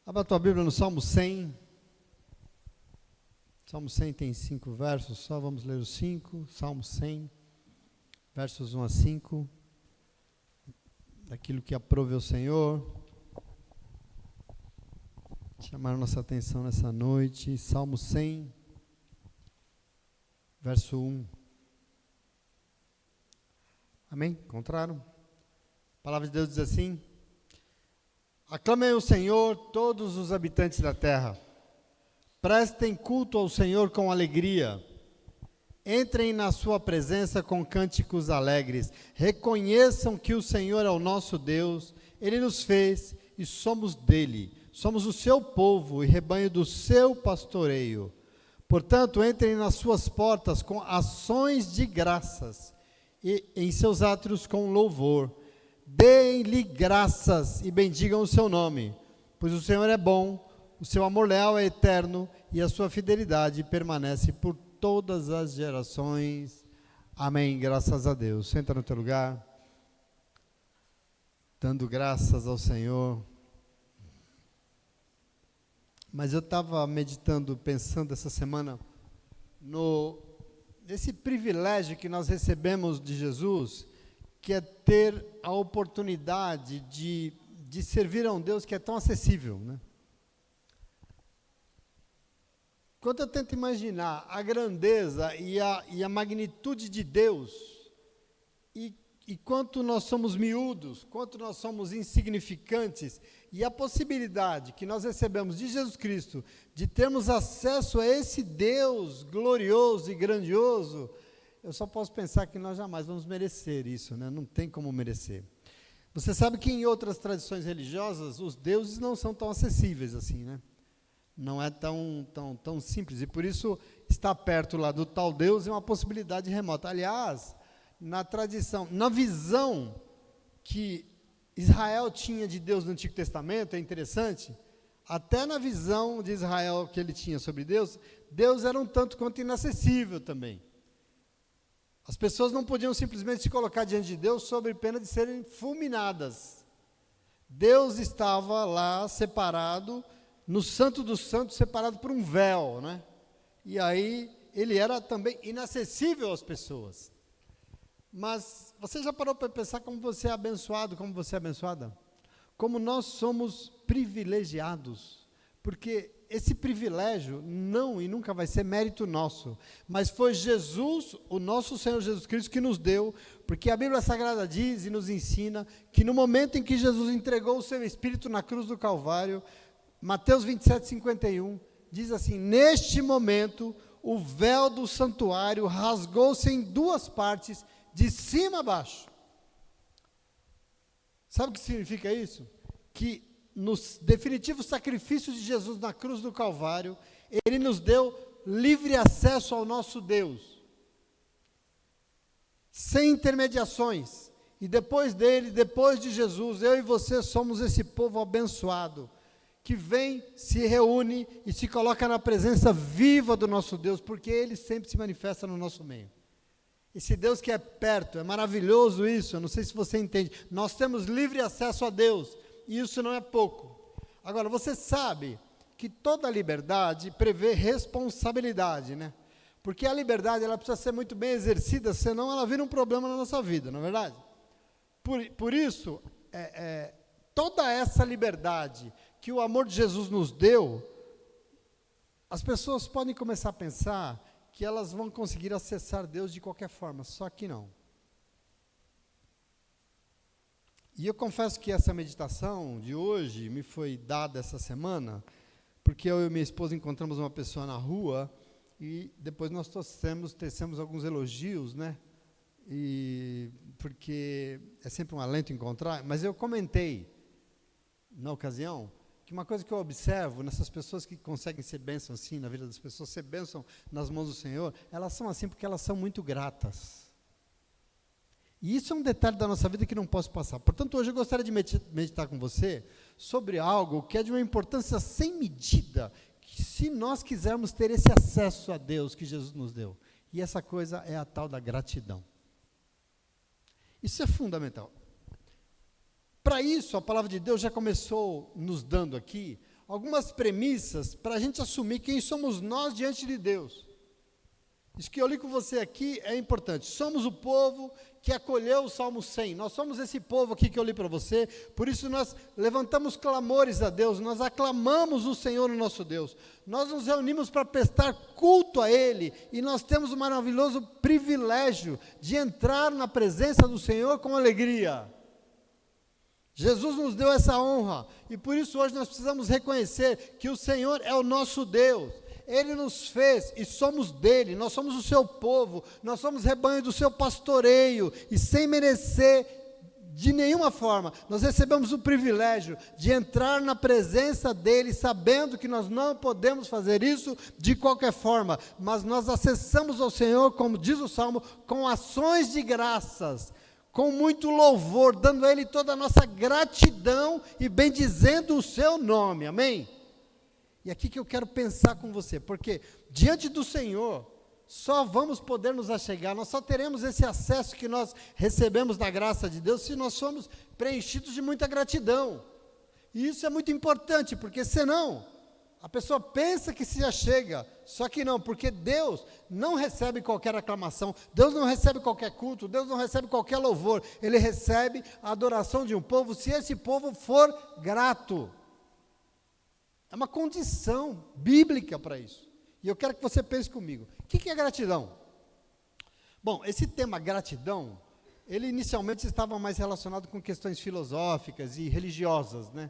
Abra a tua Bíblia no Salmo 100. Salmo 100 tem 5 versos, só vamos ler os 5. Salmo 100, versos 1 a 5. Daquilo que aprove o Senhor. Chamar nossa atenção nessa noite. Salmo 100, verso 1. Amém? Encontraram? A palavra de Deus diz assim: aclamem o Senhor todos os habitantes da terra. Prestem culto ao Senhor com alegria. Entrem na sua presença com cânticos alegres. Reconheçam que o Senhor é o nosso Deus. Ele nos fez e somos dele. Somos o seu povo e rebanho do seu pastoreio. Portanto, entrem nas suas portas com ações de graças e em seus átrios com louvor. Deem-lhe graças e bendigam o seu nome, pois o Senhor é bom, o seu amor leal é eterno e a sua fidelidade permanece por todas as gerações. Amém. Graças a Deus. Senta no teu lugar, dando graças ao Senhor. Mas eu estava meditando, pensando essa semana nesse privilégio que nós recebemos de Jesus, que é ter a oportunidade de servir a um Deus que é tão acessível, né? Quando eu tento imaginar a grandeza e a magnitude de Deus, e quanto nós somos miúdos, quanto nós somos insignificantes, e a possibilidade que nós recebemos de Jesus Cristo, de termos acesso a esse Deus glorioso e grandioso, eu só posso pensar que nós jamais vamos merecer isso, né? Não tem como merecer. Você sabe que em outras tradições religiosas, os deuses não são tão acessíveis assim, né? Não é tão simples, e por isso estar perto lá do tal Deus é uma possibilidade remota. Aliás, na tradição, na visão que Israel tinha de Deus no Antigo Testamento, é interessante, até na visão de Israel que ele tinha sobre Deus, Deus era um tanto quanto inacessível também. As pessoas não podiam simplesmente se colocar diante de Deus sob pena de serem fulminadas. Deus estava lá separado, no Santo dos Santos, separado por um véu, né? E aí ele era também inacessível às pessoas. Mas você já parou para pensar como você é abençoado, como você é abençoada? Como nós somos privilegiados, porque esse privilégio não e nunca vai ser mérito nosso, mas foi Jesus, o nosso Senhor Jesus Cristo, que nos deu, porque a Bíblia Sagrada diz e nos ensina que no momento em que Jesus entregou o seu Espírito na cruz do Calvário, Mateus 27, 51, diz assim: neste momento o véu do santuário rasgou-se em duas partes, de cima a baixo. Sabe o que significa isso? Que no definitivo sacrifício de Jesus na cruz do Calvário, ele nos deu livre acesso ao nosso Deus, sem intermediações. E depois dele, depois de Jesus, eu e você somos esse povo abençoado, que vem, se reúne e se coloca na presença viva do nosso Deus, porque ele sempre se manifesta no nosso meio. Esse Deus que é perto, é maravilhoso isso, eu não sei se você entende. Nós temos livre acesso a Deus, e isso não é pouco. Agora, você sabe que toda liberdade prevê responsabilidade, né? Porque a liberdade, ela precisa ser muito bem exercida, senão ela vira um problema na nossa vida, não é verdade? Por isso, toda essa liberdade que o amor de Jesus nos deu, as pessoas podem começar a pensar que elas vão conseguir acessar Deus de qualquer forma, só que não. E eu confesso que essa meditação de hoje me foi dada essa semana, porque eu e minha esposa encontramos uma pessoa na rua, e depois nós tecemos alguns elogios, né? E porque é sempre um alento encontrar, mas eu comentei, na ocasião, que uma coisa que eu observo nessas pessoas que conseguem ser bênção assim, na vida das pessoas, ser bênção nas mãos do Senhor, elas são assim porque elas são muito gratas. E isso é um detalhe da nossa vida que não posso passar. Portanto, hoje eu gostaria de meditar com você sobre algo que é de uma importância sem medida, que se nós quisermos ter esse acesso a Deus que Jesus nos deu. E essa coisa é a tal da gratidão. Isso é fundamental. Para isso, a palavra de Deus já começou nos dando aqui algumas premissas para a gente assumir quem somos nós diante de Deus. Isso que eu li com você aqui é importante. Somos o povo que acolheu o Salmo 100. Nós somos esse povo aqui que eu li para você. Por isso nós levantamos clamores a Deus. Nós aclamamos o Senhor, o nosso Deus. Nós nos reunimos para prestar culto a Ele. E nós temos o maravilhoso privilégio de entrar na presença do Senhor com alegria. Jesus nos deu essa honra. E por isso hoje nós precisamos reconhecer que o Senhor é o nosso Deus. Ele nos fez e somos dele, nós somos o seu povo, nós somos rebanho do seu pastoreio, e sem merecer de nenhuma forma, nós recebemos o privilégio de entrar na presença dele, sabendo que nós não podemos fazer isso de qualquer forma, mas nós acessamos ao Senhor, como diz o Salmo, com ações de graças, com muito louvor, dando a ele toda a nossa gratidão e bendizendo o seu nome, amém? E aqui que eu quero pensar com você, porque diante do Senhor, só vamos poder nos achegar, nós só teremos esse acesso que nós recebemos da graça de Deus, se nós somos preenchidos de muita gratidão. E isso é muito importante, porque senão, a pessoa pensa que se achega, só que não, porque Deus não recebe qualquer aclamação, Deus não recebe qualquer culto, Deus não recebe qualquer louvor, Ele recebe a adoração de um povo, se esse povo for grato. É uma condição bíblica para isso. E eu quero que você pense comigo. O que é gratidão? Bom, esse tema gratidão, ele inicialmente estava mais relacionado com questões filosóficas e religiosas, né?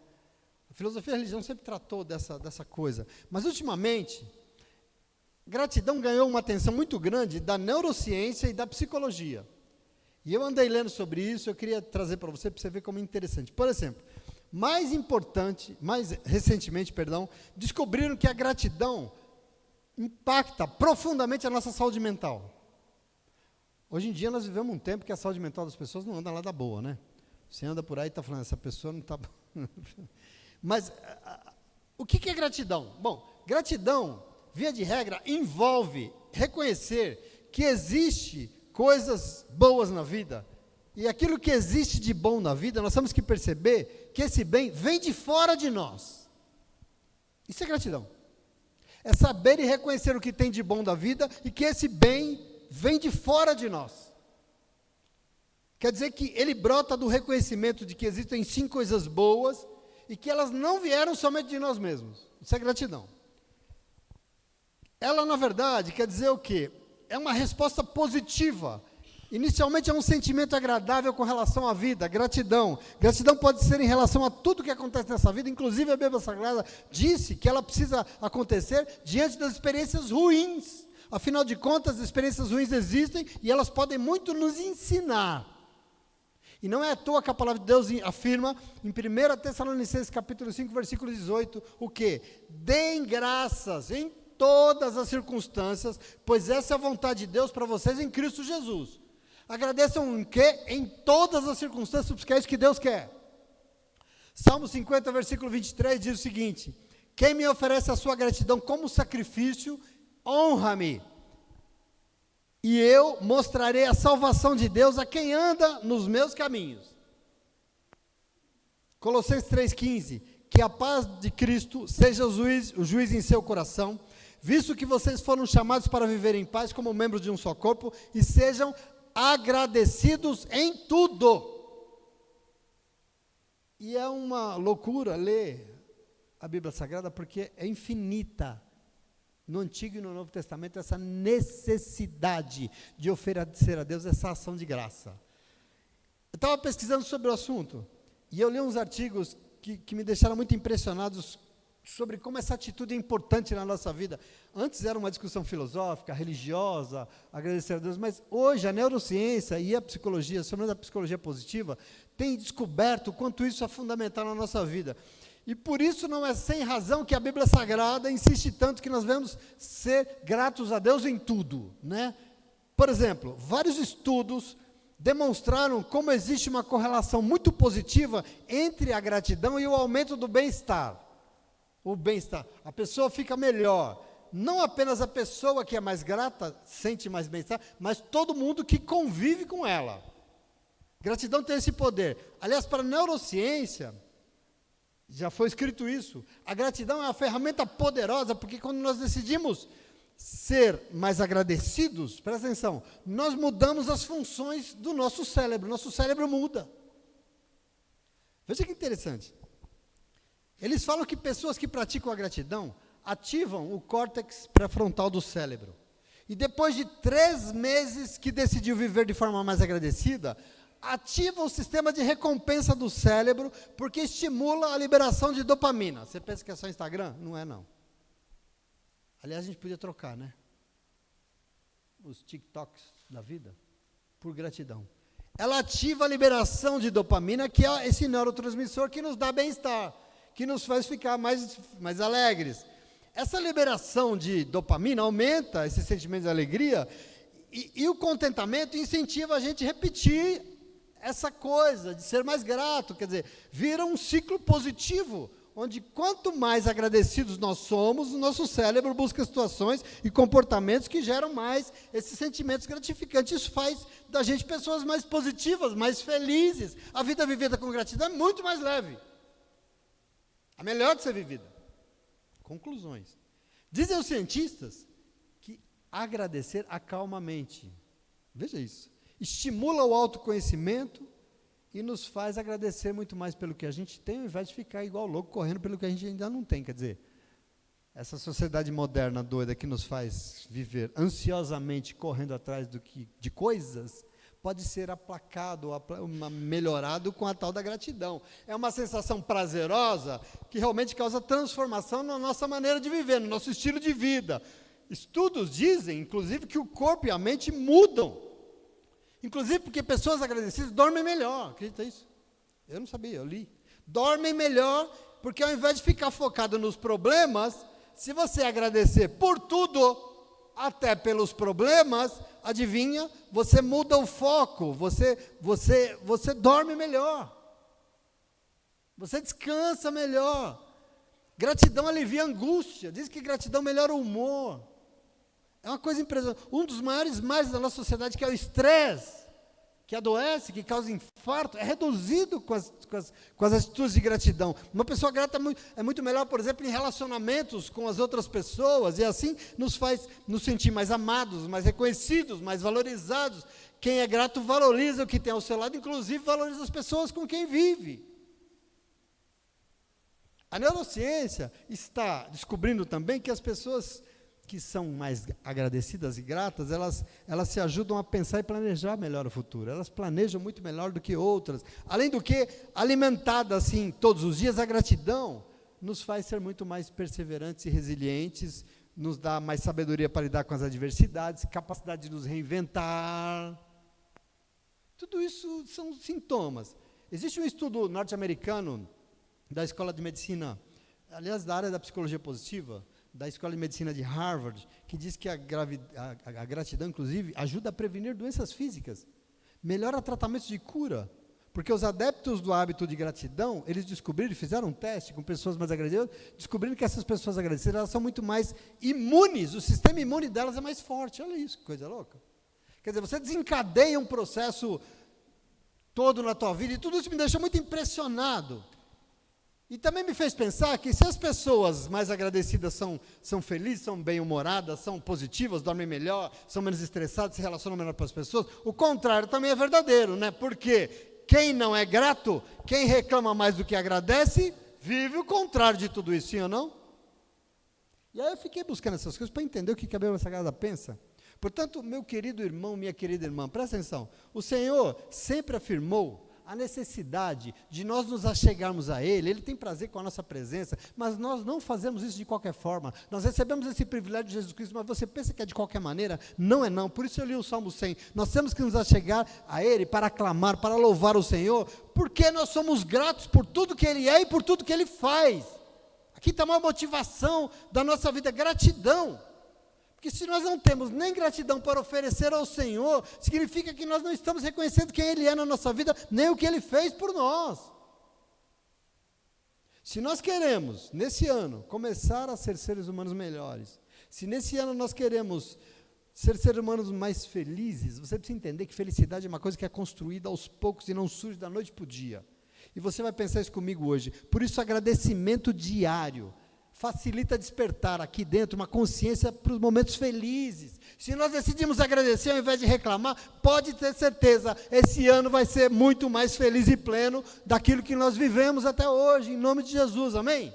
A filosofia e a religião sempre tratou dessa coisa. Mas, ultimamente, gratidão ganhou uma atenção muito grande da neurociência e da psicologia. E eu andei lendo sobre isso, eu queria trazer para você ver como é interessante. Por exemplo, mais recentemente, descobriram que a gratidão impacta profundamente a nossa saúde mental. Hoje em dia nós vivemos um tempo que a saúde mental das pessoas não anda lá da boa, né? Você anda por aí e está falando, essa pessoa não está... Mas, o que é gratidão? Bom, gratidão, via de regra, envolve reconhecer que existe coisas boas na vida, e aquilo que existe de bom na vida, nós temos que perceber que esse bem vem de fora de nós. Isso é gratidão. É saber e reconhecer o que tem de bom da vida e que esse bem vem de fora de nós. Quer dizer que ele brota do reconhecimento de que existem sim coisas boas e que elas não vieram somente de nós mesmos. Isso é gratidão. Ela, na verdade, quer dizer o quê? É uma resposta positiva. Inicialmente é um sentimento agradável com relação à vida, gratidão. Gratidão pode ser em relação a tudo que acontece nessa vida, inclusive a Bíblia Sagrada disse que ela precisa acontecer diante das experiências ruins. Afinal de contas, as experiências ruins existem e elas podem muito nos ensinar. E não é à toa que a palavra de Deus afirma em 1 Tessalonicenses capítulo 5, versículo 18, o quê? Deem graças em todas as circunstâncias, pois essa é a vontade de Deus para vocês em Cristo Jesus. Agradeçam em quê? Em todas as circunstâncias, porque é isso que Deus quer. Salmo 50, versículo 23 diz o seguinte: quem me oferece a sua gratidão como sacrifício, honra-me, e eu mostrarei a salvação de Deus a quem anda nos meus caminhos. Colossenses 3,15, que a paz de Cristo seja o juiz em seu coração, visto que vocês foram chamados para viver em paz como membros de um só corpo, e sejam agradecidos em tudo. E é uma loucura ler a Bíblia Sagrada, porque é infinita, no Antigo e no Novo Testamento, essa necessidade de oferecer a Deus essa ação de graça. Eu estava pesquisando sobre o assunto, e eu li uns artigos que me deixaram muito impressionados sobre como essa atitude é importante na nossa vida. Antes era uma discussão filosófica, religiosa, agradecer a Deus, mas hoje a neurociência e a psicologia, sobretudo a psicologia positiva, tem descoberto o quanto isso é fundamental na nossa vida. E por isso não é sem razão que a Bíblia Sagrada insiste tanto que nós devemos ser gratos a Deus em tudo, né? Por exemplo, vários estudos demonstraram como existe uma correlação muito positiva entre a gratidão e o aumento do bem-estar. O bem-estar, a pessoa fica melhor. Não apenas a pessoa que é mais grata sente mais bem-estar, mas todo mundo que convive com ela. Gratidão tem esse poder. Aliás, para a neurociência, Já foi escrito isso. A gratidão é uma ferramenta poderosa, porque quando nós decidimos ser mais agradecidos, presta atenção, nós mudamos as funções do nosso cérebro muda. Veja que interessante. Eles falam que pessoas que praticam a gratidão ativam o córtex pré-frontal do cérebro. E depois de 3 meses que decidiu viver de forma mais agradecida, ativa o sistema de recompensa do cérebro, porque estimula a liberação de dopamina. Você pensa que é só Instagram? Não é, não. Aliás, a gente podia trocar, né? Os TikToks da vida por gratidão. Ela ativa a liberação de dopamina, que é esse neurotransmissor que nos dá bem-estar, que nos faz ficar mais alegres. Essa liberação de dopamina aumenta esse sentimento de alegria e o contentamento incentiva a gente a repetir essa coisa de ser mais grato, quer dizer, vira um ciclo positivo, onde quanto mais agradecidos nós somos, o nosso cérebro busca situações e comportamentos que geram mais esses sentimentos gratificantes. Isso faz da gente pessoas mais positivas, mais felizes. A vida vivida com gratidão é muito mais leve. A melhor de ser vivida. Conclusões. Dizem os cientistas que agradecer acalma a mente. Veja isso. Estimula o autoconhecimento e nos faz agradecer muito mais pelo que a gente tem, ao invés de ficar igual louco, correndo pelo que a gente ainda não tem. Quer dizer, essa sociedade moderna doida que nos faz viver ansiosamente correndo atrás de coisas, pode ser aplacado, melhorado com a tal da gratidão. É uma sensação prazerosa que realmente causa transformação na nossa maneira de viver, no nosso estilo de vida. Estudos dizem, inclusive, que o corpo e a mente mudam. Inclusive porque pessoas agradecidas dormem melhor. Acredita isso? Eu não sabia, eu li. Dormem melhor porque ao invés de ficar focado nos problemas, se você agradecer por tudo, até pelos problemas, adivinha, você muda o foco, você dorme melhor. Você descansa melhor. Gratidão alivia a angústia. Diz que gratidão melhora o humor. É uma coisa impressionante. Um dos maiores males da nossa sociedade, que é o estresse, que adoece, que causa infarto, é reduzido com as atitudes de gratidão. Uma pessoa grata é muito melhor, por exemplo, em relacionamentos com as outras pessoas, e assim nos faz nos sentir mais amados, mais reconhecidos, mais valorizados. Quem é grato valoriza o que tem ao seu lado, inclusive valoriza as pessoas com quem vive. A neurociência está descobrindo também que as pessoas que são mais agradecidas e gratas, elas se ajudam a pensar e planejar melhor o futuro. Elas planejam muito melhor do que outras. Além do que, alimentada assim todos os dias, a gratidão nos faz ser muito mais perseverantes e resilientes, nos dá mais sabedoria para lidar com as adversidades, capacidade de nos reinventar. Tudo isso são sintomas. Existe um estudo norte-americano da Escola de Medicina, aliás, da área da psicologia positiva, da Escola de Medicina de Harvard, que diz que a gratidão, inclusive, ajuda a prevenir doenças físicas, melhora tratamentos de cura, porque os adeptos do hábito de gratidão, eles descobriram, fizeram um teste com pessoas mais agradecidas, descobriram que essas pessoas agradecidas, elas são muito mais imunes, o sistema imune delas é mais forte. Olha isso, que coisa louca. Quer dizer, você desencadeia um processo todo na tua vida, e tudo isso me deixou muito impressionado. E também me fez pensar que se as pessoas mais agradecidas são felizes, são bem-humoradas, são positivas, dormem melhor, são menos estressadas, se relacionam melhor com as pessoas, o contrário também é verdadeiro, né? Porque quem não é grato, quem reclama mais do que agradece, vive o contrário de tudo isso, sim ou não? E aí eu fiquei buscando essas coisas para entender o que a Bíblia Sagrada pensa. Portanto, meu querido irmão, minha querida irmã, presta atenção, o Senhor sempre afirmou a necessidade de nós nos achegarmos a Ele tem prazer com a nossa presença, mas nós não fazemos isso de qualquer forma. Nós recebemos esse privilégio de Jesus Cristo, mas você pensa que é de qualquer maneira? Não é não, por isso eu li o Salmo 100. Nós temos que nos achegar a Ele para aclamar, para louvar o Senhor, porque nós somos gratos por tudo que Ele é e por tudo que Ele faz. Aqui está uma motivação da nossa vida, gratidão. Porque se nós não temos nem gratidão para oferecer ao Senhor, significa que nós não estamos reconhecendo quem Ele é na nossa vida, nem o que Ele fez por nós. Se nós queremos, nesse ano, começar a ser seres humanos melhores, se nesse ano nós queremos ser seres humanos mais felizes, você precisa entender que felicidade é uma coisa que é construída aos poucos e não surge da noite para o dia. E você vai pensar isso comigo hoje. Por isso, agradecimento diário facilita despertar aqui dentro uma consciência para os momentos felizes. Se nós decidimos agradecer ao invés de reclamar, pode ter certeza, esse ano vai ser muito mais feliz e pleno daquilo que nós vivemos até hoje, em nome de Jesus, amém?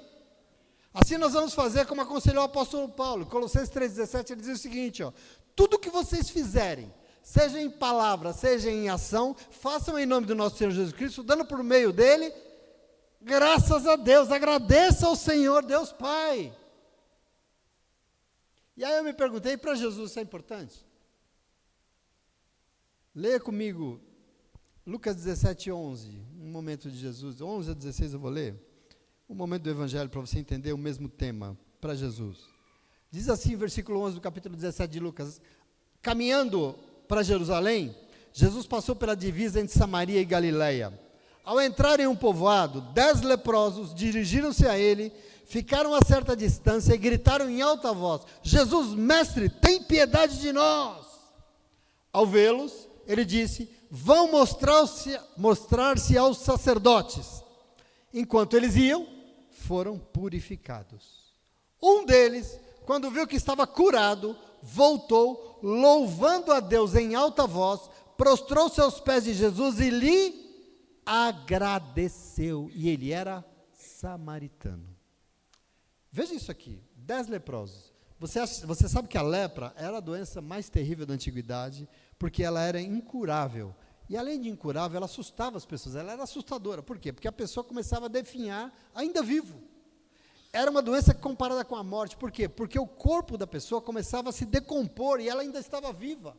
Assim nós vamos fazer como aconselhou o apóstolo Paulo, Colossenses 3,17, ele diz o seguinte, ó, tudo que vocês fizerem, seja em palavra, seja em ação, façam em nome do nosso Senhor Jesus Cristo, dando por meio dele, graças a Deus, agradeça ao Senhor, Deus Pai. E aí eu me perguntei, para Jesus isso é importante? Leia comigo, Lucas 17:11, um momento de Jesus, 11 a 16 eu vou ler, um momento do Evangelho para você entender o mesmo tema, para Jesus. Diz assim, versículo 11 do capítulo 17 de Lucas, caminhando para Jerusalém, Jesus passou pela divisa entre Samaria e Galileia. Ao entrar em um povoado, 10 leprosos dirigiram-se a ele, ficaram a certa distância e gritaram em alta voz, Jesus, mestre, tem piedade de nós. Ao vê-los, ele disse, vão mostrar-se aos sacerdotes. Enquanto eles iam, foram purificados. Um deles, quando viu que estava curado, voltou, louvando a Deus em alta voz, prostrou-se aos pés de Jesus e lhe agradeceu, e ele era samaritano. Veja isso aqui, 10 leprosos. Você sabe que a lepra era a doença mais terrível da antiguidade, porque ela era incurável, e além de incurável, ela assustava as pessoas, ela era assustadora. Por quê? Porque a pessoa começava a definhar ainda vivo. Era uma doença comparada com a morte. Por quê? Porque o corpo da pessoa começava a se decompor, e ela ainda estava viva.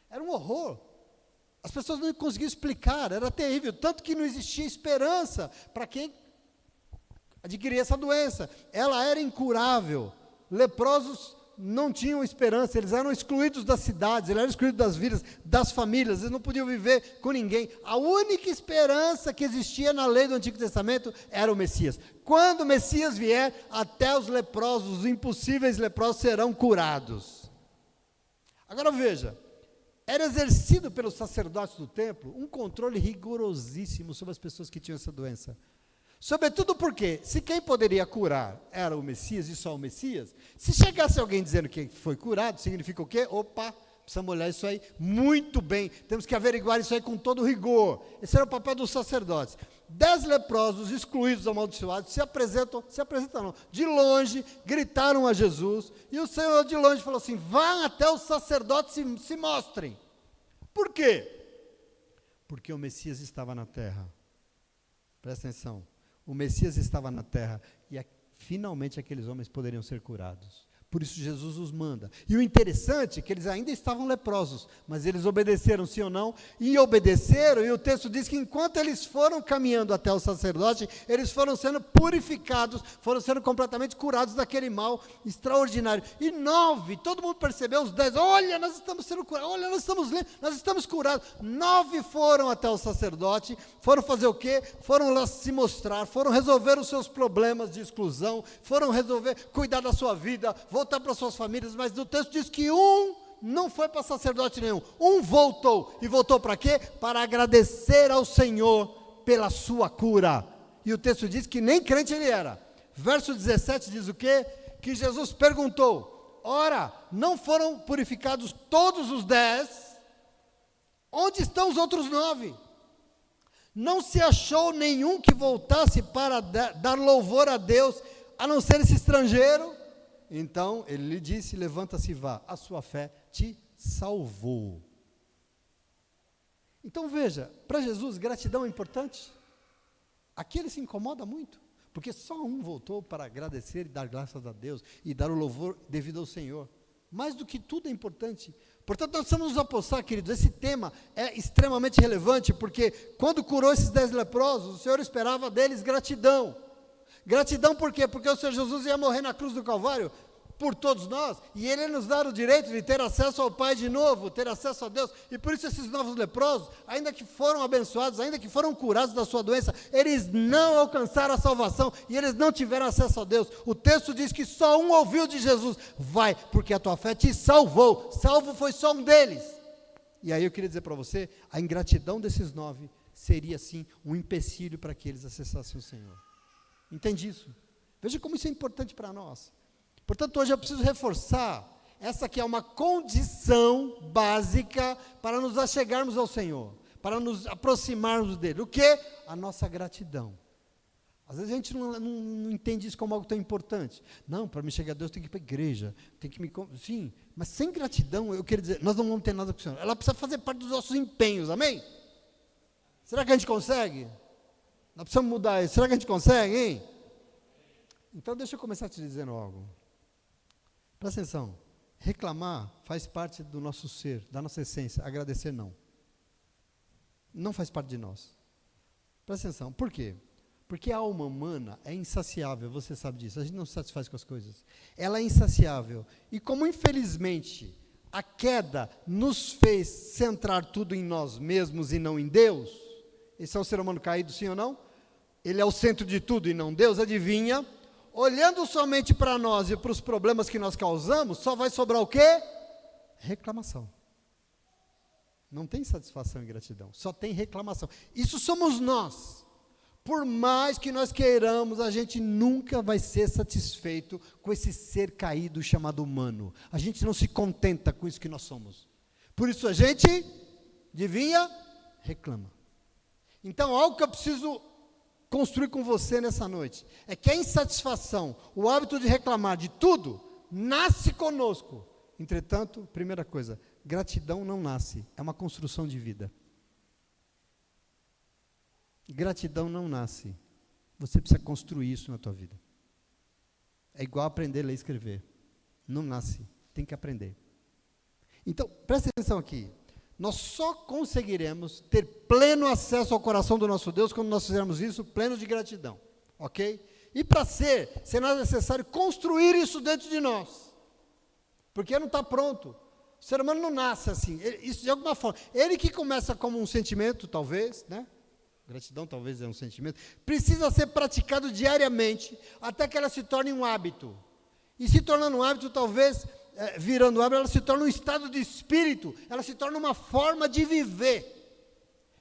Era um horror. As pessoas não conseguiam explicar, era terrível, tanto que não existia esperança para quem adquiria essa doença. Ela era incurável. Leprosos não tinham esperança, eles eram excluídos das cidades, eles eram excluídos das vidas, das famílias, eles não podiam viver com ninguém. A única esperança que existia na lei do Antigo Testamento era o Messias. Quando o Messias vier, até os leprosos, os impossíveis leprosos serão curados. Agora veja, era exercido pelos sacerdotes do templo um controle rigorosíssimo sobre as pessoas que tinham essa doença. Sobretudo porque, se quem poderia curar era o Messias e só o Messias, se chegasse alguém dizendo que foi curado, significa o quê? Opa, precisamos olhar isso aí muito bem, temos que averiguar isso aí com todo rigor. Esse era o papel dos sacerdotes. 10 leprosos, excluídos, amaldiçoados, se apresentam não, de longe, gritaram a Jesus, e o Senhor de longe falou assim, vá até os sacerdotes e se mostrem. Por quê? Porque o Messias estava na terra. Presta atenção. O Messias estava na terra e finalmente aqueles homens poderiam ser curados. Por isso Jesus os manda. E o interessante é que eles ainda estavam leprosos, mas eles obedeceram, sim ou não? E obedeceram, e o texto diz que enquanto eles foram caminhando até o sacerdote, eles foram sendo purificados, foram sendo completamente curados daquele mal extraordinário. E 9, todo mundo percebeu, os 10, olha, nós estamos sendo curados, olha, nós estamos curados. 9 foram até o sacerdote, foram fazer o quê? Foram lá se mostrar, foram resolver os seus problemas de exclusão, foram resolver, cuidar da sua vida, voltar para suas famílias, mas o texto diz que um não foi para sacerdote nenhum, um voltou, e voltou para quê? Para agradecer ao Senhor pela sua cura, e o texto diz que nem crente ele era. Verso 17 diz o quê? Que Jesus perguntou, ora, não foram purificados todos os 10? Onde estão os outros 9? Não se achou nenhum que voltasse para dar louvor a Deus, a não ser esse estrangeiro? Então, ele lhe disse, levanta-se e vá, a sua fé te salvou. Então veja, para Jesus, gratidão é importante? Aqui ele se incomoda muito, porque só um voltou para agradecer e dar graças a Deus, e dar o louvor devido ao Senhor. Mais do que tudo é importante. Portanto, nós precisamos nos apossar, queridos, esse tema é extremamente relevante, porque quando curou esses 10 leprosos, o Senhor esperava deles gratidão. Gratidão por quê? Porque o Senhor Jesus ia morrer na cruz do Calvário por todos nós, e Ele ia nos dar o direito de ter acesso ao Pai de novo, ter acesso a Deus, e por isso esses novos leprosos, ainda que foram abençoados, ainda que foram curados da sua doença, eles não alcançaram a salvação, e eles não tiveram acesso a Deus. O texto diz que só um ouviu de Jesus, vai, porque a tua fé te salvou, salvo foi só um deles. E aí eu queria dizer para você, a ingratidão desses 9 seria sim um empecilho para que eles acessassem o Senhor. Entende isso? Veja como isso é importante para nós. Portanto, hoje eu preciso reforçar, essa que é uma condição básica para nos achegarmos ao Senhor, para nos aproximarmos dele. O que? A nossa gratidão. Às vezes a gente não entende isso como algo tão importante. Não, para me chegar a Deus tem que ir para a igreja, tem que me... Sim, mas sem gratidão, eu quero dizer, nós não vamos ter nada com o Senhor. Ela precisa fazer parte dos nossos empenhos, amém? Será que a gente consegue? Nós precisamos mudar isso. Será que a gente consegue, hein? Então deixa eu começar te dizendo algo. Presta atenção. Reclamar faz parte do nosso ser, da nossa essência. Agradecer não. Não faz parte de nós. Presta atenção. Por quê? Porque a alma humana é insaciável, você sabe disso. A gente não se satisfaz com as coisas. Ela é insaciável. E como infelizmente a queda nos fez centrar tudo em nós mesmos e não em Deus, esse é o ser humano caído, sim ou não? Ele é o centro de tudo e não Deus, adivinha? Olhando somente para nós e para os problemas que nós causamos, só vai sobrar o quê? Reclamação. Não tem satisfação e gratidão, só tem reclamação. Isso somos nós. Por mais que nós queiramos, a gente nunca vai ser satisfeito com esse ser caído chamado humano. A gente não se contenta com isso que nós somos. Por isso a gente, adivinha, reclama. Então, algo que eu preciso construir com você nessa noite, é que a insatisfação, o hábito de reclamar de tudo, nasce conosco. Entretanto, primeira coisa, gratidão não nasce, é uma construção de vida. Gratidão não nasce, você precisa construir isso na tua vida. É igual aprender a ler e escrever, não nasce, tem que aprender. Então, presta atenção aqui, nós só conseguiremos ter pleno acesso ao coração do nosso Deus quando nós fizermos isso, pleno de gratidão, ok? E para será necessário construir isso dentro de nós, porque não está pronto. O ser humano não nasce assim, isso de alguma forma, ele que começa como um sentimento, talvez, né? Gratidão talvez é um sentimento, precisa ser praticado diariamente, até que ela se torne um hábito, e se tornando um hábito, talvez, virando um hábito, ela se torna um estado de espírito, ela se torna uma forma de viver,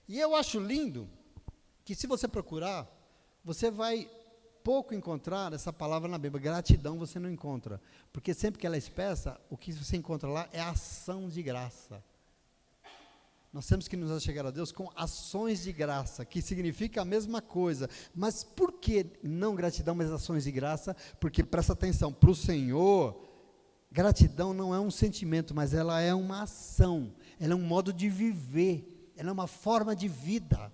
e eu acho lindo, que se você procurar, você vai pouco encontrar essa palavra na Bíblia, gratidão você não encontra, porque sempre que ela é expressa, o que você encontra lá é ação de graça. Nós temos que nos achegar a Deus com ações de graça, que significa a mesma coisa. Mas por que não gratidão, mas ações de graça? Porque, presta atenção, para o Senhor, gratidão não é um sentimento, mas ela é uma ação, ela é um modo de viver, ela é uma forma de vida,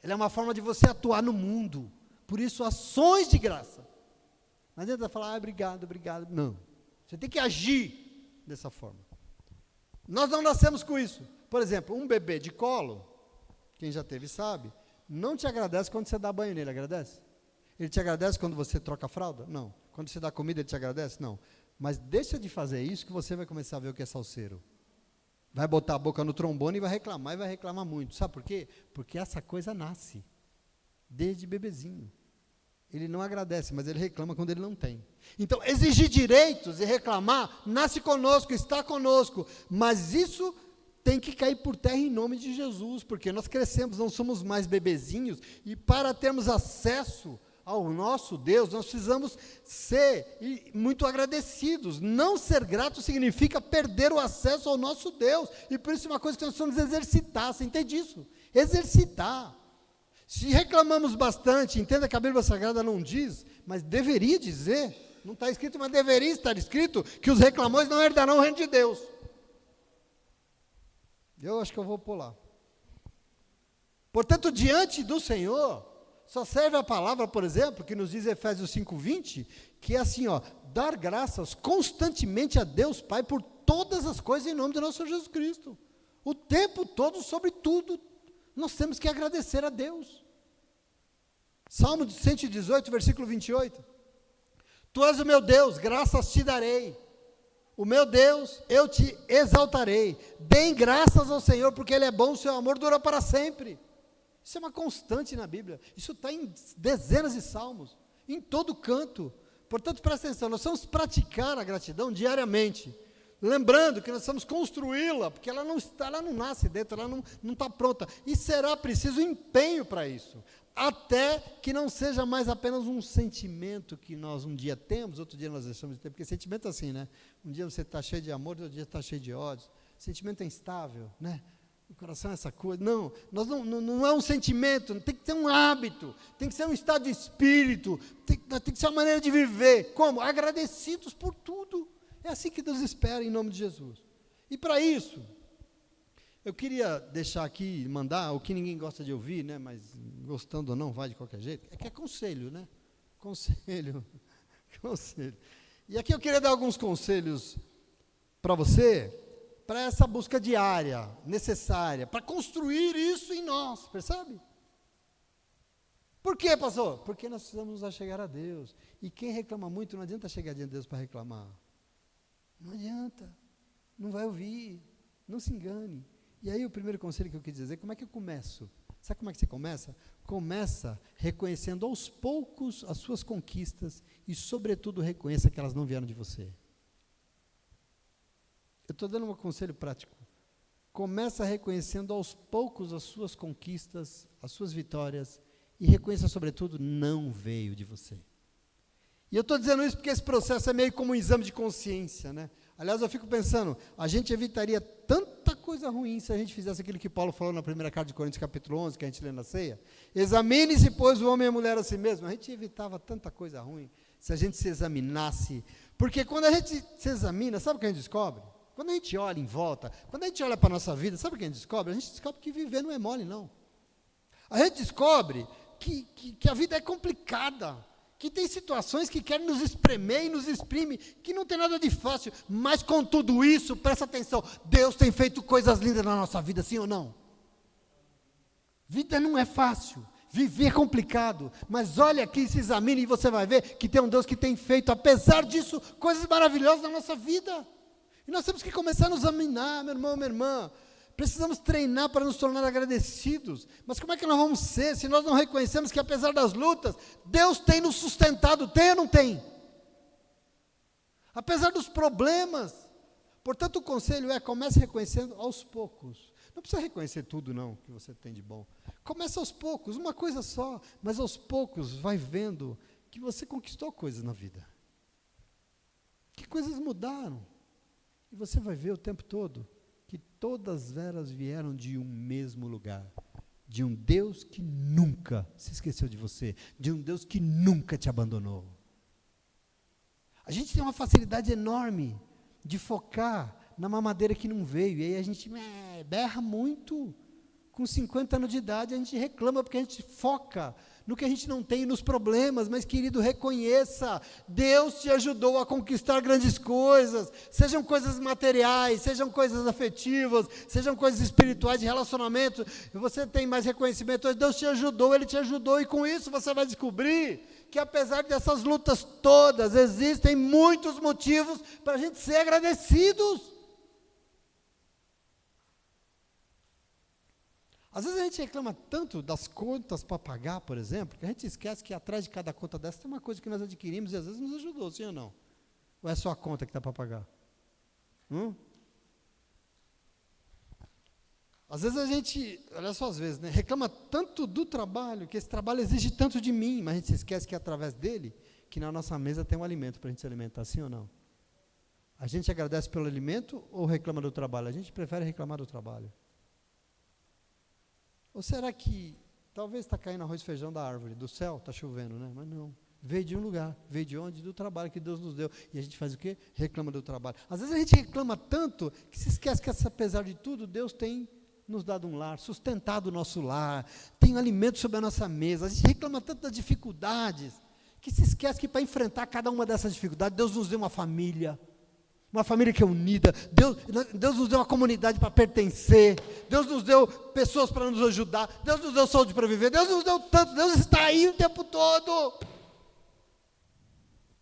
ela é uma forma de você atuar no mundo. Por isso, ações de graça. Não adianta falar, obrigado, obrigado. Não, você tem que agir dessa forma. Nós não nascemos com isso. Por exemplo, um bebê de colo, quem já teve sabe, não te agradece quando você dá banho nele, agradece? Ele te agradece quando você troca a fralda? Não. Quando você dá comida, ele te agradece? Não. Mas deixa de fazer isso que você vai começar a ver o que é salseiro. Vai botar a boca no trombone e vai reclamar muito. Sabe por quê? Porque essa coisa nasce, desde bebezinho. Ele não agradece, mas ele reclama quando ele não tem. Então, exigir direitos e reclamar, nasce conosco, está conosco, mas isso tem que cair por terra em nome de Jesus, porque nós crescemos, não somos mais bebezinhos, e para termos acesso ao nosso Deus, nós precisamos ser muito agradecidos. Não ser grato significa perder o acesso ao nosso Deus, e por isso é uma coisa que nós precisamos exercitar, você entende isso? Exercitar. Se reclamamos bastante, entenda que a Bíblia Sagrada não diz, mas deveria dizer, não está escrito, mas deveria estar escrito, que os reclamões não herdarão o reino de Deus. Eu acho que eu vou pular. Portanto, diante do Senhor, só serve a palavra, por exemplo, que nos diz Efésios 5:20, que é assim, ó, dar graças constantemente a Deus Pai por todas as coisas em nome do nosso Senhor Jesus Cristo. O tempo todo, sobre tudo, nós temos que agradecer a Deus. Salmo 118, versículo 28. Tu és o meu Deus, graças te darei. O meu Deus, eu te exaltarei. Deem graças ao Senhor, porque Ele é bom, o seu amor dura para sempre. Isso é uma constante na Bíblia. Isso está em dezenas de salmos, em todo canto. Portanto, presta atenção, nós vamos praticar a gratidão diariamente. lembrando que nós precisamos construí-la, porque ela não nasce dentro, ela não está pronta. E será preciso empenho para isso, até que não seja mais apenas um sentimento que nós um dia temos, outro dia nós deixamos de ter, porque sentimento é assim, né? Um dia você está cheio de amor, outro dia está cheio de ódio. Sentimento é instável, né? O coração é essa coisa. Não é um sentimento, tem que ser um hábito, tem que ser um estado de espírito, tem que ser uma maneira de viver. Como? Agradecidos por tudo. É assim que Deus espera, em nome de Jesus. E para isso, eu queria deixar aqui, mandar o que ninguém gosta de ouvir, né? Mas gostando ou não, vai de qualquer jeito. É que é conselho, né? Conselho. E aqui eu queria dar alguns conselhos para você, para essa busca diária, necessária, para construir isso em nós, percebe? Por quê, pastor? Porque nós precisamos nos achegar a Deus. E quem reclama muito, não adianta chegar diante de Deus para reclamar. Não adianta. Não vai ouvir. Não se engane. E aí o primeiro conselho que eu quis dizer, como é que eu começo? Sabe como é que você começa? Começa reconhecendo aos poucos as suas conquistas e, sobretudo, reconheça que elas não vieram de você. Eu estou dando um conselho prático. Começa reconhecendo aos poucos as suas conquistas, as suas vitórias, e reconheça, sobretudo, não veio de você. E eu estou dizendo isso porque esse processo é meio como um exame de consciência, né? Aliás, eu fico pensando, a gente evitaria tanta coisa ruim se a gente fizesse aquilo que Paulo falou na primeira carta de Coríntios, capítulo 11, que a gente lê na ceia. Examine-se, pois, o homem e a mulher a si mesmo. A gente evitava tanta coisa ruim se a gente se examinasse. Porque quando a gente se examina, sabe o que a gente descobre? Quando a gente olha em volta, quando a gente olha para a nossa vida, sabe o que a gente descobre? A gente descobre que viver não é mole, não. A gente descobre que a vida é complicada, que tem situações que querem nos espremer e nos exprime, que não tem nada de fácil, mas com tudo isso, presta atenção, Deus tem feito coisas lindas na nossa vida, sim ou não? Vida não é fácil, viver é complicado, mas olha aqui, se examine e você vai ver que tem um Deus que tem feito, apesar disso, coisas maravilhosas na nossa vida. E nós temos que começar a nos examinar, meu irmão, minha irmã. Precisamos treinar para nos tornar agradecidos. Mas como é que nós vamos ser se nós não reconhecemos que, apesar das lutas, Deus tem nos sustentado? Tem ou não tem? Apesar dos problemas. Portanto, o conselho é: comece reconhecendo aos poucos. Não precisa reconhecer tudo, não, que você tem de bom. Comece aos poucos, uma coisa só. Mas aos poucos, vai vendo que você conquistou coisas na vida. Que coisas mudaram. E você vai ver o tempo todo que todas elas vieram de um mesmo lugar, de um Deus que nunca se esqueceu de você, de um Deus que nunca te abandonou. A gente tem uma facilidade enorme de focar na mamadeira que não veio, e aí a gente berra muito. Com 50 anos de idade a gente reclama porque a gente foca no que a gente não tem, nos problemas. Mas, querido, reconheça, Deus te ajudou a conquistar grandes coisas, sejam coisas materiais, sejam coisas afetivas, sejam coisas espirituais, de relacionamento. Você tem mais reconhecimento hoje, Deus te ajudou, Ele te ajudou, e com isso você vai descobrir que, apesar dessas lutas todas, existem muitos motivos para a gente ser agradecidos. Às vezes a gente reclama tanto das contas para pagar, por exemplo, que a gente esquece que atrás de cada conta dessa tem uma coisa que nós adquirimos e às vezes nos ajudou, sim ou não? Ou é só a conta que está para pagar? Às vezes a gente, olha só, às vezes, né, reclama tanto do trabalho, que esse trabalho exige tanto de mim, mas a gente se esquece que é através dele, que na nossa mesa tem um alimento para a gente se alimentar, sim ou não? A gente agradece pelo alimento ou reclama do trabalho? A gente prefere reclamar do trabalho. Ou será que talvez está caindo arroz e feijão da árvore, do céu está chovendo, né? Mas não, veio de um lugar, veio de onde? Do trabalho que Deus nos deu. E a gente faz o quê? Reclama do trabalho. Às vezes a gente reclama tanto que se esquece que, apesar de tudo, Deus tem nos dado um lar, sustentado o nosso lar, tem um alimento sobre a nossa mesa. A gente reclama tanto das dificuldades, que se esquece que para enfrentar cada uma dessas dificuldades, Deus nos deu uma família que é unida. Deus nos deu uma comunidade para pertencer. Deus nos deu pessoas para nos ajudar. Deus nos deu saúde para viver. Deus nos deu tanto. Deus está aí o tempo todo.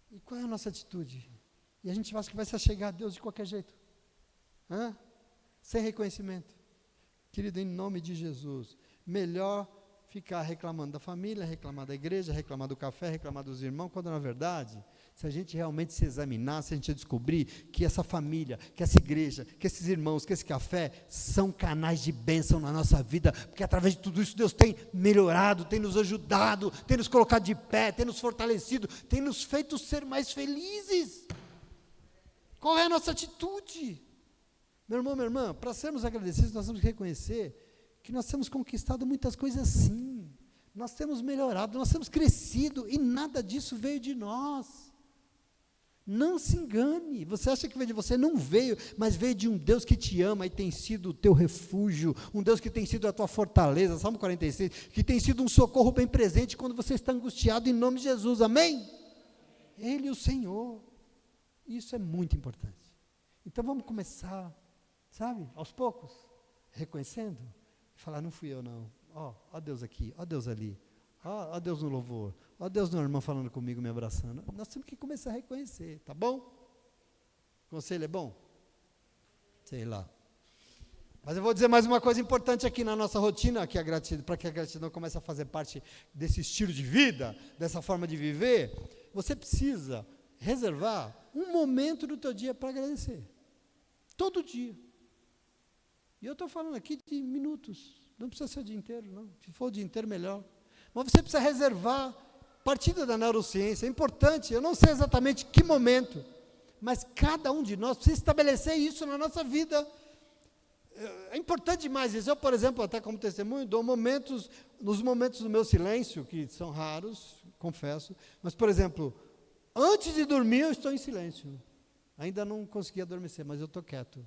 E qual é a nossa atitude? E a gente acha que vai se achegar a Deus de qualquer jeito. Sem reconhecimento. Querido, em nome de Jesus, melhor ficar reclamando da família, reclamar da igreja, reclamar do café, reclamar dos irmãos, quando na verdade, se a gente realmente se examinar, se a gente descobrir que essa família, que essa igreja, que esses irmãos, que esse café, são canais de bênção na nossa vida, porque através de tudo isso Deus tem melhorado, tem nos ajudado, tem nos colocado de pé, tem nos fortalecido, tem nos feito ser mais felizes. Qual é a nossa atitude? Meu irmão, minha irmã, para sermos agradecidos, nós temos que reconhecer que nós temos conquistado muitas coisas sim, nós temos melhorado, nós temos crescido, e nada disso veio de nós. Não se engane, você acha que veio de você? Não veio, mas veio de um Deus que te ama e tem sido o teu refúgio, um Deus que tem sido a tua fortaleza, Salmo 46, que tem sido um socorro bem presente quando você está angustiado, em nome de Jesus, amém? Ele é o Senhor, isso é muito importante. Então vamos começar, sabe, aos poucos, reconhecendo, falar, não fui eu não, ó Deus aqui, ó Deus ali, ó Deus no louvor, ó Deus no irmão falando comigo, me abraçando. Nós temos que começar a reconhecer, tá bom? O conselho é bom? Sei lá. Mas eu vou dizer mais uma coisa importante aqui na nossa rotina, que a gratidão, para que a gratidão comece a fazer parte desse estilo de vida, dessa forma de viver, você precisa reservar um momento do teu dia para agradecer. Todo dia. E eu estou falando aqui de minutos, não precisa ser o dia inteiro, não. Se for o dia inteiro, melhor. Mas você precisa reservar, partida da neurociência, é importante, eu não sei exatamente que momento, mas cada um de nós precisa estabelecer isso na nossa vida. É importante demais isso. Eu, por exemplo, até como testemunho, dou momentos, nos momentos do meu silêncio, que são raros, confesso, mas, por exemplo, antes de dormir eu estou em silêncio. Ainda não consegui adormecer, mas eu estou quieto.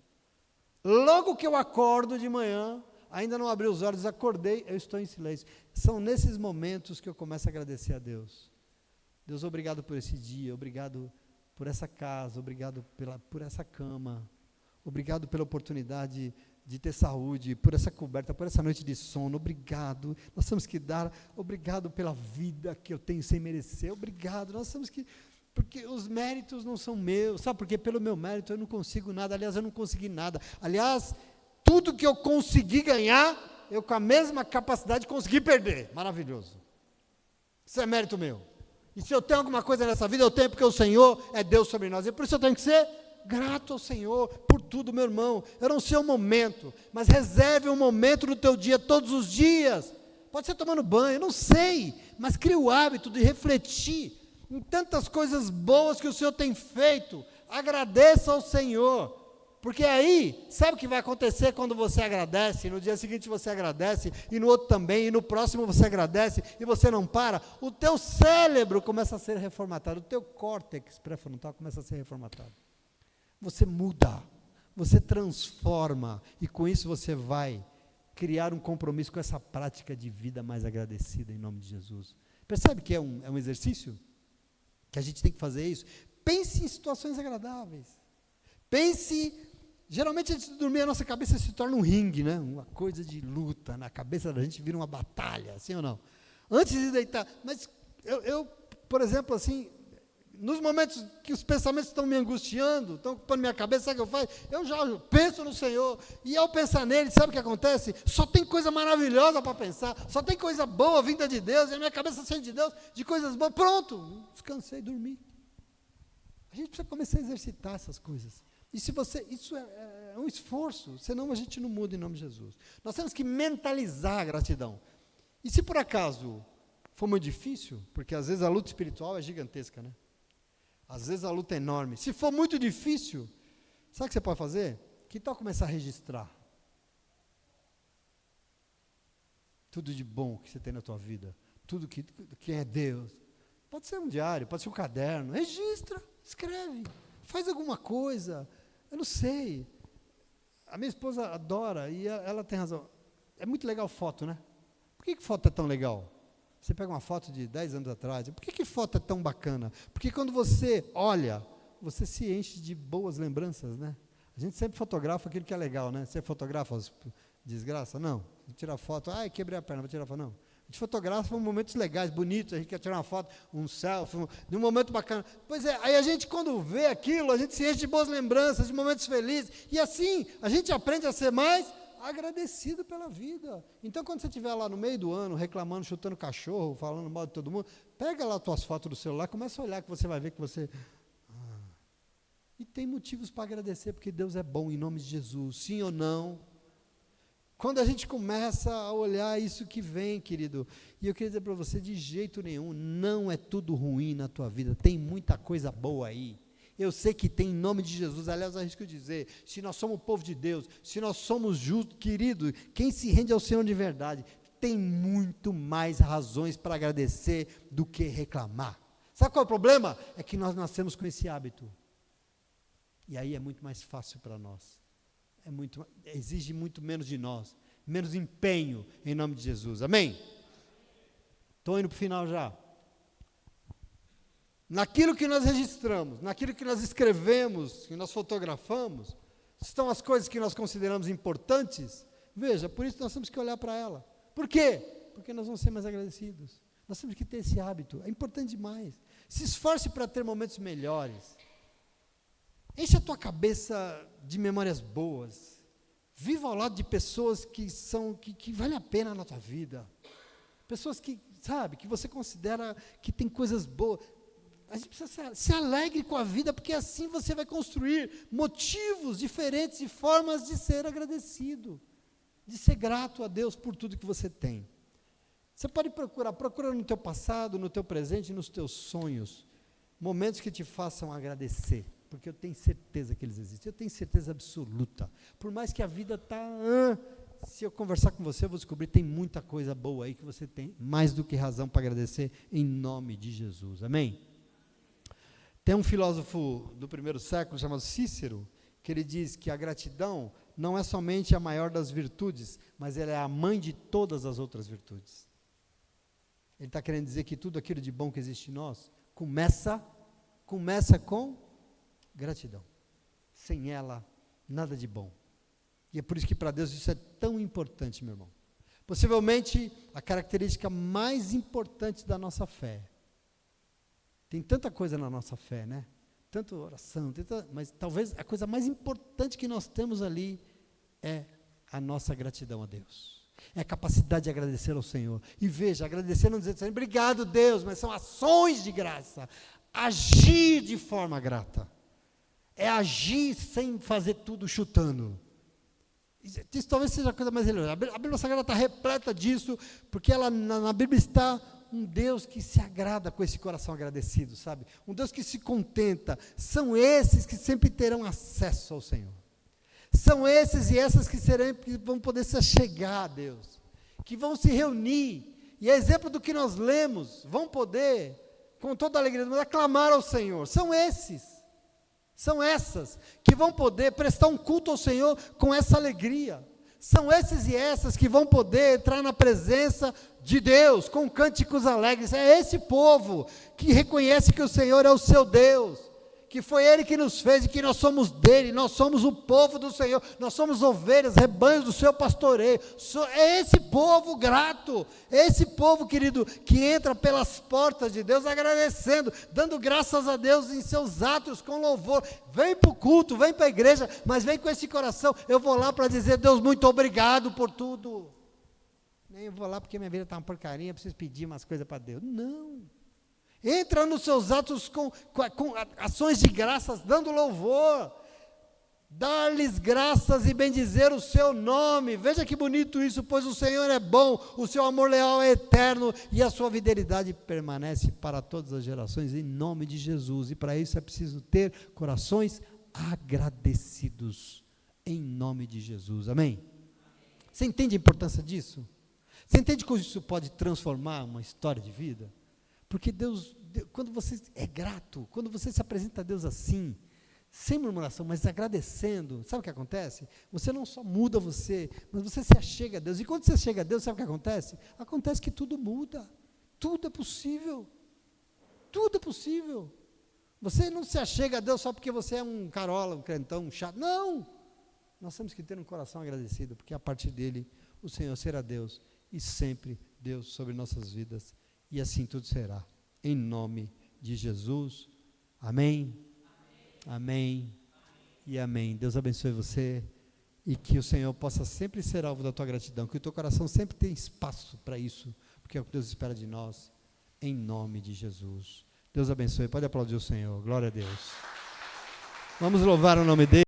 Logo que eu acordo de manhã, ainda não abri os olhos, acordei, eu estou em silêncio. São nesses momentos que eu começo a agradecer a Deus. Deus, obrigado por esse dia, obrigado por essa casa, obrigado por essa cama, obrigado pela oportunidade de ter saúde, por essa coberta, por essa noite de sono, obrigado. Nós temos que dar, obrigado pela vida que eu tenho sem merecer, obrigado. Nós temos que, porque os méritos não são meus, sabe? Porque pelo meu mérito eu não consigo nada, aliás, eu não consegui nada. Aliás, tudo que eu consegui ganhar, eu com a mesma capacidade consegui perder. Maravilhoso. Isso é mérito meu. E se eu tenho alguma coisa nessa vida, eu tenho porque o Senhor é Deus sobre nós. E por isso eu tenho que ser grato ao Senhor por tudo, meu irmão. Eu não sei o momento, mas reserve um momento no teu dia, todos os dias. Pode ser tomando banho, não sei, mas crie o hábito de refletir em tantas coisas boas que o Senhor tem feito. Agradeça ao Senhor. Porque aí, sabe o que vai acontecer quando você agradece, e no dia seguinte você agradece, e no outro também, e no próximo você agradece, e você não para? O teu cérebro começa a ser reformatado, o teu córtex pré-frontal começa a ser reformatado. Você muda, você transforma, e com isso você vai criar um compromisso com essa prática de vida mais agradecida, em nome de Jesus. Percebe que é um exercício? Que a gente tem que fazer isso? Pense em situações agradáveis. Pense... Geralmente, antes de dormir, a nossa cabeça se torna um ringue, né? Uma coisa de luta, na cabeça da gente vira uma batalha, sim ou não? Antes de deitar, mas eu, por exemplo, assim, nos momentos que os pensamentos estão me angustiando, estão ocupando minha cabeça, sabe o que eu faço? Eu já penso no Senhor, e ao pensar nele, sabe o que acontece? Só tem coisa maravilhosa para pensar, só tem coisa boa vinda de Deus, e a minha cabeça sente de Deus, de coisas boas, pronto, descansei, dormi. A gente precisa começar a exercitar essas coisas. E se você, isso é um esforço, senão a gente não muda em nome de Jesus. Nós temos que mentalizar a gratidão. E se por acaso for muito difícil, porque às vezes a luta espiritual é gigantesca, né? Às vezes a luta é enorme. Se for muito difícil, sabe o que você pode fazer? Que tal começar a registrar? Tudo de bom que você tem na tua vida, tudo que é Deus. Pode ser um diário, pode ser um caderno. Registra, escreve, faz alguma coisa. Eu não sei, a minha esposa adora, e ela tem razão, é muito legal foto, né? Por que foto é tão legal? Você pega uma foto de 10 anos atrás, por que foto é tão bacana? Porque quando você olha, você se enche de boas lembranças, né? A gente sempre fotografa aquilo que é legal, né? Você fotografa as desgraça? Não. Tira foto, quebrei a perna, vou tirar foto, não. A gente fotografa momentos legais, bonitos, a gente quer tirar uma foto, um selfie, de um momento bacana. Pois é, aí a gente quando vê aquilo, a gente se enche de boas lembranças, de momentos felizes, e assim a gente aprende a ser mais agradecido pela vida. Então, quando você estiver lá no meio do ano, reclamando, chutando cachorro, falando mal de todo mundo, pega lá as tuas fotos do celular, começa a olhar que você vai ver que você... E tem motivos para agradecer, porque Deus é bom, em nome de Jesus, sim ou não? Quando a gente começa a olhar isso que vem, querido, e eu queria dizer para você, de jeito nenhum, não é tudo ruim na tua vida, tem muita coisa boa aí. Eu sei que tem, em nome de Jesus. Aliás, arrisco dizer, se nós somos o povo de Deus, se nós somos justos, querido, quem se rende ao Senhor de verdade, tem muito mais razões para agradecer do que reclamar. Sabe qual é o problema? É que nós nascemos com esse hábito. E aí é muito mais fácil para nós. Exige muito menos de nós, menos empenho, em nome de Jesus. Amém? Estou indo para o final já. Naquilo que nós registramos, naquilo que nós escrevemos, que nós fotografamos, estão as coisas que nós consideramos importantes. Veja, por isso nós temos que olhar para ela. Por quê? Porque nós vamos ser mais agradecidos. Nós temos que ter esse hábito, é importante demais. Se esforce para ter momentos melhores. Enche a tua cabeça de memórias boas. Viva ao lado de pessoas que valem a pena na tua vida. Pessoas que, sabe, que você considera que tem coisas boas. A gente precisa se alegre com a vida, porque assim você vai construir motivos diferentes e formas de ser agradecido, de ser grato a Deus por tudo que você tem. Você pode procura no teu passado, no teu presente, nos teus sonhos, momentos que te façam agradecer, porque eu tenho certeza que eles existem, eu tenho certeza absoluta. Por mais que a vida se eu conversar com você, eu vou descobrir que tem muita coisa boa aí que você tem mais do que razão para agradecer, em nome de Jesus. Amém? Tem um filósofo do primeiro século chamado Cícero, que ele diz que a gratidão não é somente a maior das virtudes, mas ela é a mãe de todas as outras virtudes. Ele está querendo dizer que tudo aquilo de bom que existe em nós, começa com gratidão. Sem ela, nada de bom. E é por isso que para Deus isso é tão importante, meu irmão. Possivelmente, a característica mais importante da nossa fé. Tem tanta coisa na nossa fé, né? Tanta oração, mas talvez a coisa mais importante que nós temos ali é a nossa gratidão a Deus. É a capacidade de agradecer ao Senhor. E veja, agradecer não dizer, obrigado Deus, mas são ações de graça. Agir de forma grata. É agir sem fazer tudo chutando. Isso talvez seja a coisa mais relevante. A Bíblia Sagrada está repleta disso, porque na Bíblia está um Deus que se agrada com esse coração agradecido, sabe? Um Deus que se contenta. São esses que sempre terão acesso ao Senhor. São esses e essas que vão poder se achegar a Deus, que vão se reunir, e a exemplo do que nós lemos, vão poder, com toda a alegria do mundo, aclamar ao Senhor. São essas, que vão poder prestar um culto ao Senhor com essa alegria. São esses e essas que vão poder entrar na presença de Deus, com cânticos alegres. É esse povo que reconhece que o Senhor é o seu Deus, que foi Ele que nos fez e que nós somos dele, nós somos o povo do Senhor, nós somos ovelhas, rebanhos do seu pastoreio. É esse povo grato, é esse povo, querido, que entra pelas portas de Deus agradecendo, dando graças a Deus em seus atos com louvor. Vem para o culto, vem para a igreja, mas vem com esse coração. Eu vou lá para dizer, Deus, muito obrigado por tudo. Nem vou lá porque minha vida está uma porcaria, preciso pedir umas coisas para Deus. Não. Entra nos seus atos com ações de graças, dando louvor, dar-lhes graças e bendizer o seu nome. Veja que bonito isso, pois o Senhor é bom, o seu amor leal é eterno e a sua fidelidade permanece para todas as gerações, em nome de Jesus. E para isso é preciso ter corações agradecidos, em nome de Jesus. Amém? Você entende a importância disso? Você entende como isso pode transformar uma história de vida? Porque Deus, quando você é grato, quando você se apresenta a Deus assim, sem murmuração, mas agradecendo, sabe o que acontece? Você não só muda você, mas você se achega a Deus. E quando você chega a Deus, sabe o que acontece? Acontece que tudo muda. Tudo é possível. Tudo é possível. Você não se achega a Deus só porque você é um carola, um crentão, um chato. Não! Nós temos que ter um coração agradecido, porque a partir dele, o Senhor será Deus, e sempre Deus sobre nossas vidas. E assim tudo será, em nome de Jesus. Amém? Amém. Amém. E amém. Deus abençoe você. e que o Senhor possa sempre ser alvo da tua gratidão, que o teu coração sempre tenha espaço para isso, porque é o que Deus espera de nós, em nome de Jesus. Deus abençoe, pode aplaudir o Senhor, glória a Deus. Vamos louvar o nome dele.